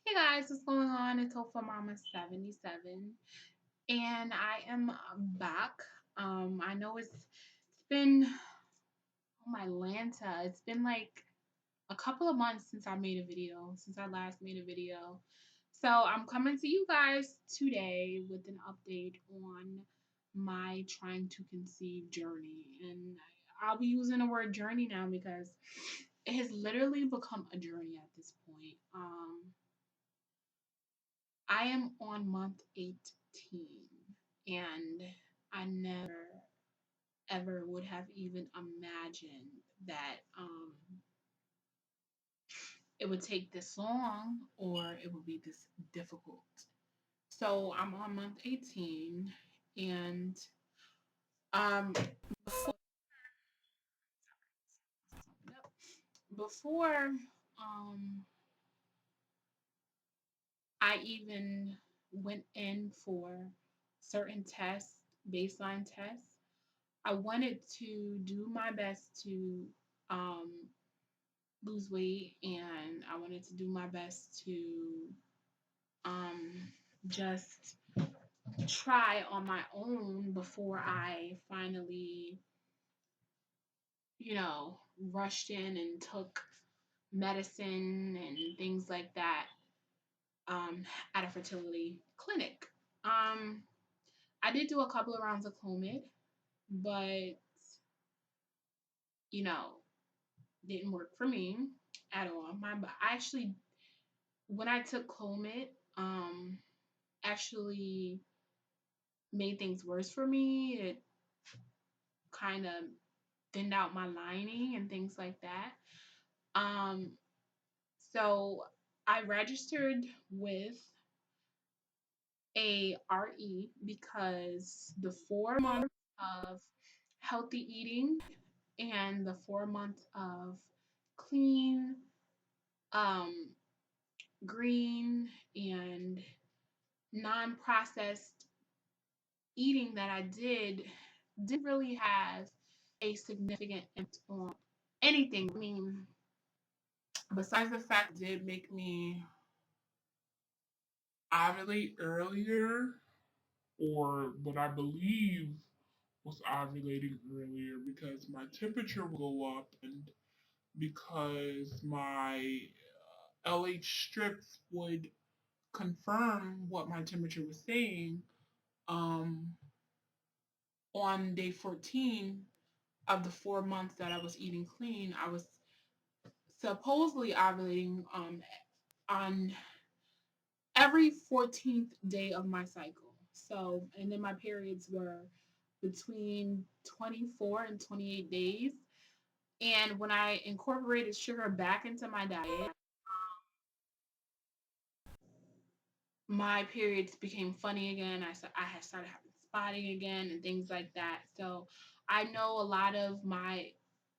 Hey guys, what's going on? It's Hope Mama 77 and I am back. I know it's been oh my Lanta. It's been like a couple of months since I made a video, since I last made a video. So I'm coming to you guys today with an update on my trying to conceive journey. And I'll be using the word journey now because it has literally become a journey at this point. I am on month 18 and I never ever would have even imagined that it would take this long or it would be this difficult. So I'm on month 18 and um before before um I even went in for certain tests, baseline tests, I wanted to do my best to um, lose weight and I wanted to do my best to um, just try on my own before I finally, rushed in and took medicine and things like that at a fertility clinic. Um, I did do a couple of rounds of Clomid, but you know, didn't work for me at all. I actually, when I took Clomid, actually made things worse for me. It kind of thinned out my lining and things like that. Um, so I registered with a RE because the 4 months of healthy eating and the 4 months of clean, um, green, and non-processed eating that I didn't really have a significant impact on anything. I mean, besides the fact it did make me ovulate earlier, or what I believe was ovulating earlier, because my temperature would go up and because my LH strips would confirm what my temperature was saying. Um, on day 14 of the 4 months that I was eating clean, I was supposedly ovulating on every 14th day of my cycle. So, and then my periods were between 24 and 28 days. And when I incorporated sugar back into my diet, my periods became funny again. I had started having spotting again and things like that. So I know a lot of my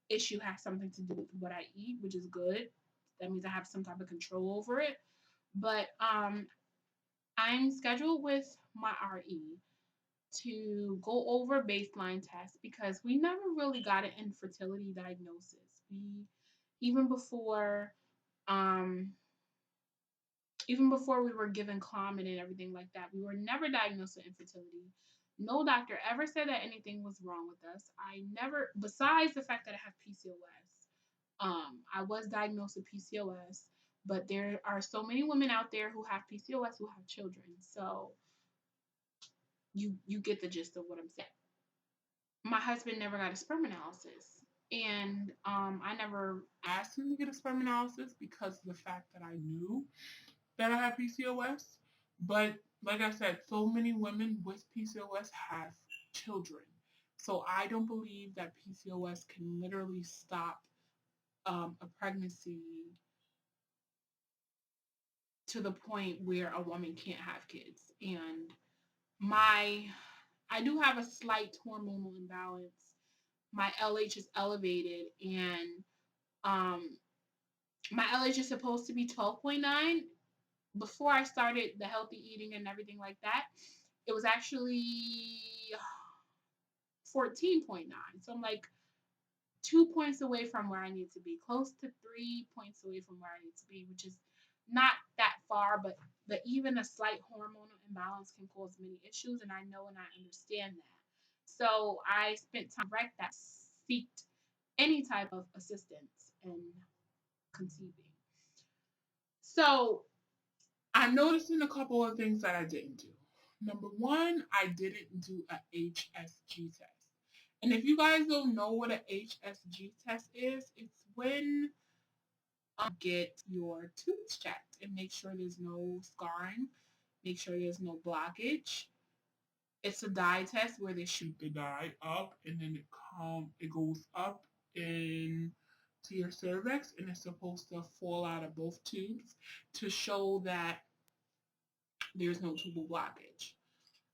issue has something to do with what I eat, which is good. That means I have some type of control over it. But I'm scheduled with my RE to go over baseline tests because we never really got an infertility diagnosis. We even before um even before we were given Clomid and everything like that, we were never diagnosed with infertility. No doctor ever said that anything was wrong with us. I never, besides the fact that I have PCOS, I was diagnosed with PCOS, but there are so many women out there who have PCOS who have children. So you get the gist of what I'm saying. My husband never got a sperm analysis. And I never asked him to get a sperm analysis because of the fact that I knew that I have PCOS. But like I said, so many women with PCOS have children. So I don't believe that PCOS can literally stop a pregnancy to the point where a woman can't have kids. And my, I do have a slight hormonal imbalance. My LH is elevated, and um, my LH is supposed to be 12.9. Before I started the healthy eating and everything like that, it was actually 14.9. So I'm like 2 points away from where I need to be, close to 3 points away from where I need to be, which is not that far, but even a slight hormonal imbalance can cause many issues, and I know and I understand that. So I spent time direct that seeked any type of assistance in conceiving. So I'm noticing a couple of things that I didn't do. Number one, I didn't do a HSG test. And if you guys don't know what a HSG test is, it's when get your tubes checked and make sure there's no scarring, make sure there's no blockage. It's a dye test where they shoot the dye up and then it goes up in to your cervix and it's supposed to fall out of both tubes to show that there's no tubal blockage.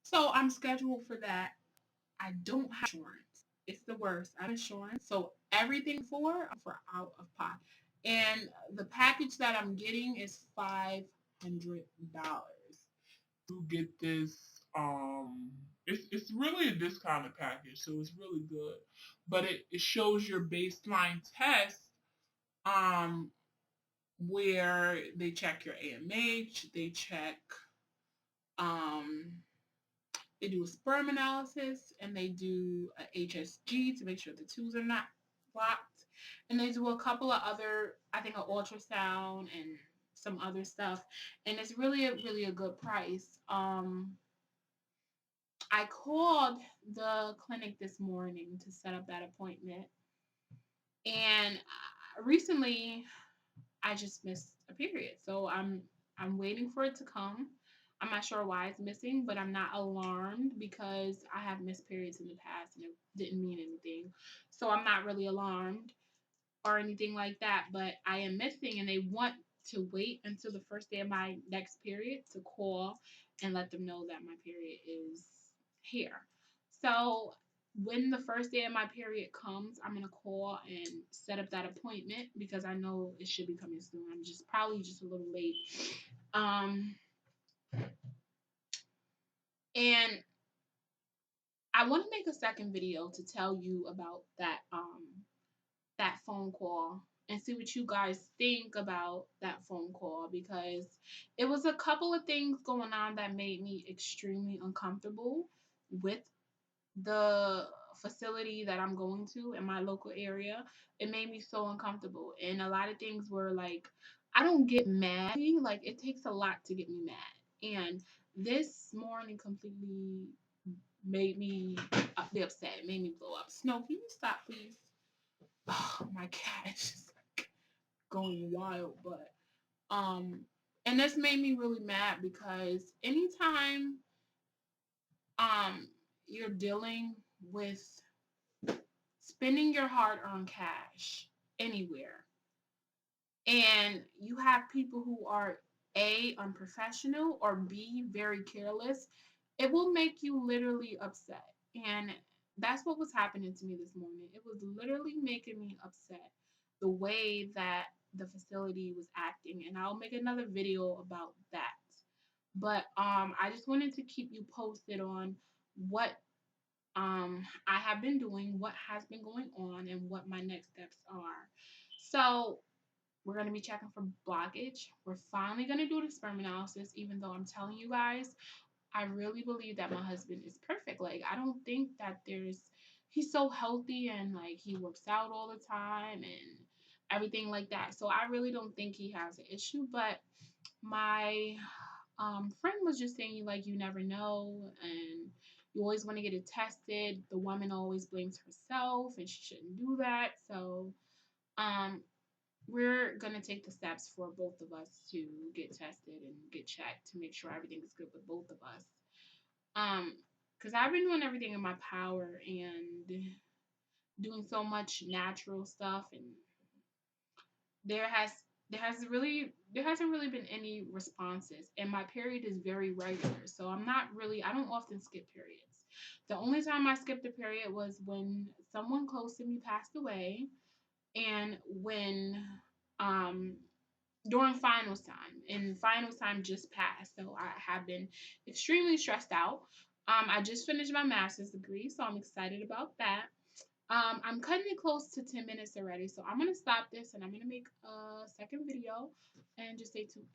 So I'm scheduled for that. I don't have insurance. It's the worst. I have insurance. So everything for out of pocket. And the package that I'm getting is $500 to get this. It's really a discounted package, so it's really good. But it shows your baseline test um where they check your AMH, they check um they do a sperm analysis and they do a HSG to make sure the tubes are not blocked. And they do a couple of other, I think, an ultrasound and some other stuff. And it's really a good price. I called the clinic this morning to set up that appointment. And recently, I just missed a period. So I'm waiting for it to come. I'm not sure why it's missing, but I'm not alarmed because I have missed periods in the past and it didn't mean anything. So I'm not really alarmed or anything like that, but I am missing and they want to wait until the first day of my next period to call and let them know that my period is here. So when the first day of my period comes, I'm gonna call and set up that appointment because I know it should be coming soon. I'm just probably just a little late. Um, and I want to make a second video to tell you about that phone call and see what you guys think about that phone call because it was a couple of things going on that made me extremely uncomfortable with the facility that I'm going to in my local area. It made me so uncomfortable. And a lot of things were like, I don't get mad. Like, it takes a lot to get me mad. And this morning completely made me be upset. It made me blow up. Snow, can you stop, please? Oh, my cat is just like going wild. But, and this made me really mad because anytime, um, you're dealing with spending your hard earned cash anywhere and you have people who are A, unprofessional or B, very careless, it will make you literally upset. And that's what was happening to me this morning. It was literally making me upset the way that the facility was acting. And I'll make another video about that. But I just wanted to keep you posted on what I have been doing, what has been going on, and what my next steps are. So we're going to be checking for blockage. We're finally going to do the sperm analysis, even though I'm telling you guys, I really believe that my husband is perfect. Like, I don't think that he's so healthy and like he works out all the time and everything like that. So I really don't think he has an issue. But my friend was just saying, like, you never know and you always want to get it tested. The woman always blames herself and she shouldn't do that. So, um, we're going to take the steps for both of us to get tested and get checked to make sure everything is good with both of us. Because I've been doing everything in my power and doing so much natural stuff, and there has there hasn't really been any responses, and my period is very regular, so I don't often skip periods. The only time I skipped a period was when someone close to me passed away, and when um during finals time, and finals time just passed, so I have been extremely stressed out. I just finished my master's degree, so I'm excited about that. I'm cutting it close to 10 minutes already, so I'm gonna stop this and I'm gonna make a second video and just stay tuned.